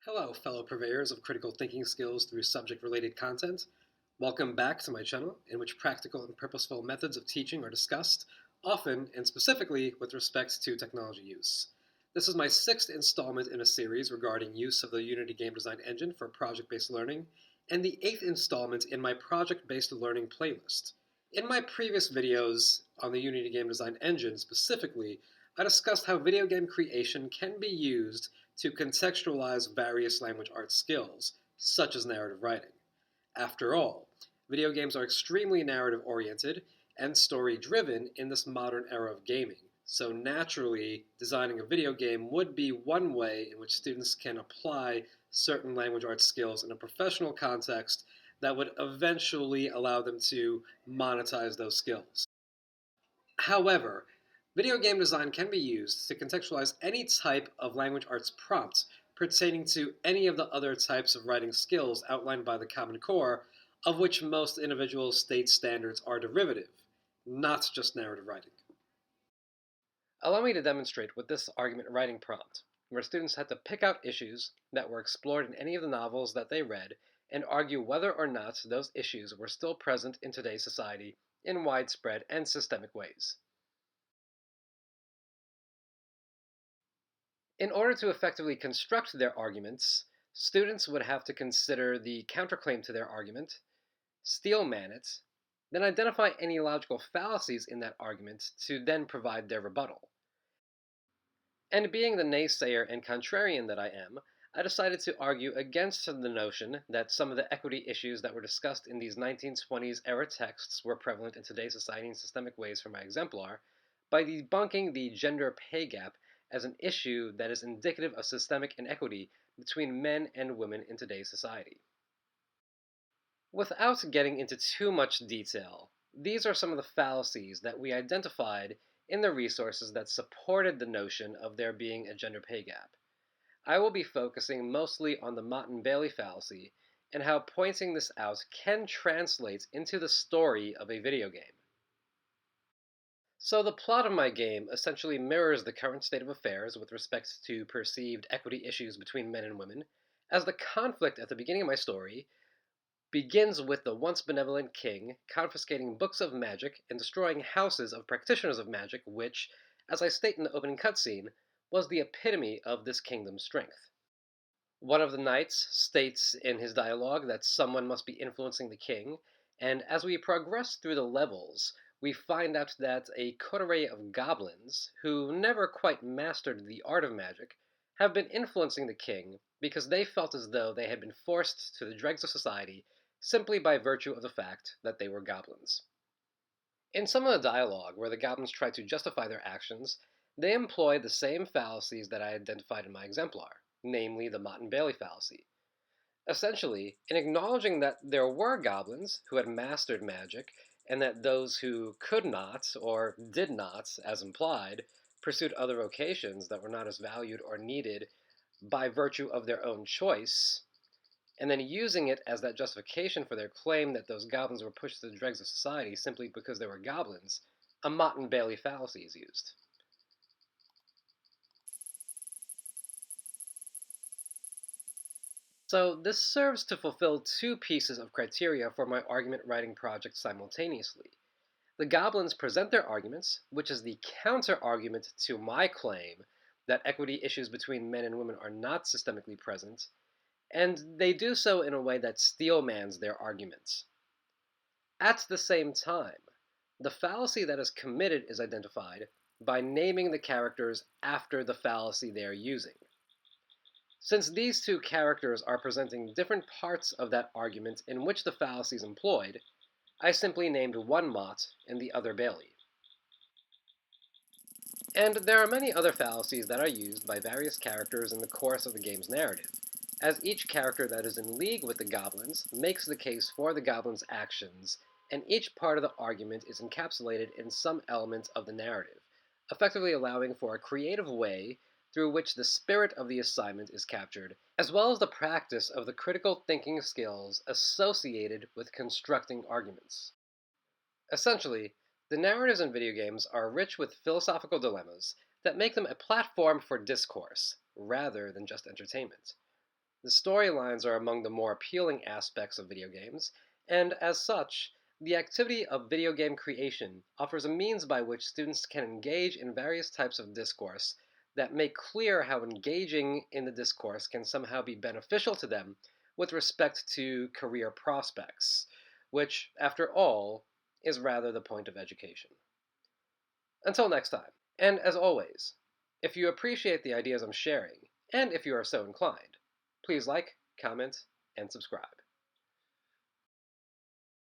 Hello, fellow purveyors of critical thinking skills through subject-related content. Welcome back to my channel, in which practical and purposeful methods of teaching are discussed, often and specifically with respect to technology use. This is my sixth installment in a series regarding use of the Unity game design engine for project-based learning, and the eighth installment in my project-based learning playlist. In my previous videos on the Unity game design engine specifically, I discussed how video game creation can be used to contextualize various language arts skills, such as narrative writing. After all, video games are extremely narrative-oriented and story-driven in this modern era of gaming, so naturally, designing a video game would be one way in which students can apply certain language arts skills in a professional context that would eventually allow them to monetize those skills. However, video game design can be used to contextualize any type of language arts prompt pertaining to any of the other types of writing skills outlined by the Common Core, of which most individual state standards are derivative, not just narrative writing. Allow me to demonstrate with this argument writing prompt, where students had to pick out issues that were explored in any of the novels that they read and argue whether or not those issues were still present in today's society in widespread and systemic ways. In order to effectively construct their arguments, students would have to consider the counterclaim to their argument, steelman it, then identify any logical fallacies in that argument to then provide their rebuttal. And being the naysayer and contrarian that I am, I decided to argue against the notion that some of the equity issues that were discussed in these 1920s era texts were prevalent in today's society in systemic ways for my exemplar, by debunking the gender pay gap as an issue that is indicative of systemic inequity between men and women in today's society. Without getting into too much detail, these are some of the fallacies that we identified in the resources that supported the notion of there being a gender pay gap. I will be focusing mostly on the Motte-Bailey fallacy and how pointing this out can translate into the story of a video game. So the plot of my game essentially mirrors the current state of affairs with respect to perceived equity issues between men and women, as the conflict at the beginning of my story begins with the once benevolent king confiscating books of magic and destroying houses of practitioners of magic, which, as I state in the opening cutscene, was the epitome of this kingdom's strength. One of the knights states in his dialogue that someone must be influencing the king, and as we progress through the levels, we find out that a coterie of goblins, who never quite mastered the art of magic, have been influencing the king because they felt as though they had been forced to the dregs of society simply by virtue of the fact that they were goblins. In some of the dialogue where the goblins try to justify their actions, they employ the same fallacies that I identified in my exemplar, namely the Motte-Bailey fallacy. Essentially, in acknowledging that there were goblins who had mastered magic, and that those who could not, or did not, as implied, pursued other vocations that were not as valued or needed by virtue of their own choice, and then using it as that justification for their claim that those goblins were pushed to the dregs of society simply because they were goblins, a Motte-Bailey fallacy is used. So this serves to fulfill two pieces of criteria for my argument writing project simultaneously. The goblins present their arguments, which is the counter-argument to my claim that equity issues between men and women are not systemically present, and they do so in a way that steelmans their arguments. At the same time, the fallacy that is committed is identified by naming the characters after the fallacy they are using. Since these two characters are presenting different parts of that argument in which the fallacy is employed, I simply named one Motte and the other Bailey. And there are many other fallacies that are used by various characters in the course of the game's narrative, as each character that is in league with the goblins makes the case for the goblins' actions, and each part of the argument is encapsulated in some element of the narrative, effectively allowing for a creative way through which the spirit of the assignment is captured, as well as the practice of the critical thinking skills associated with constructing arguments. Essentially, the narratives in video games are rich with philosophical dilemmas that make them a platform for discourse, rather than just entertainment. The storylines are among the more appealing aspects of video games, and as such, the activity of video game creation offers a means by which students can engage in various types of discourse that make clear how engaging in the discourse can somehow be beneficial to them with respect to career prospects, which, after all, is rather the point of education. Until next time, and as always, if you appreciate the ideas I'm sharing, and if you are so inclined, please like, comment, and subscribe.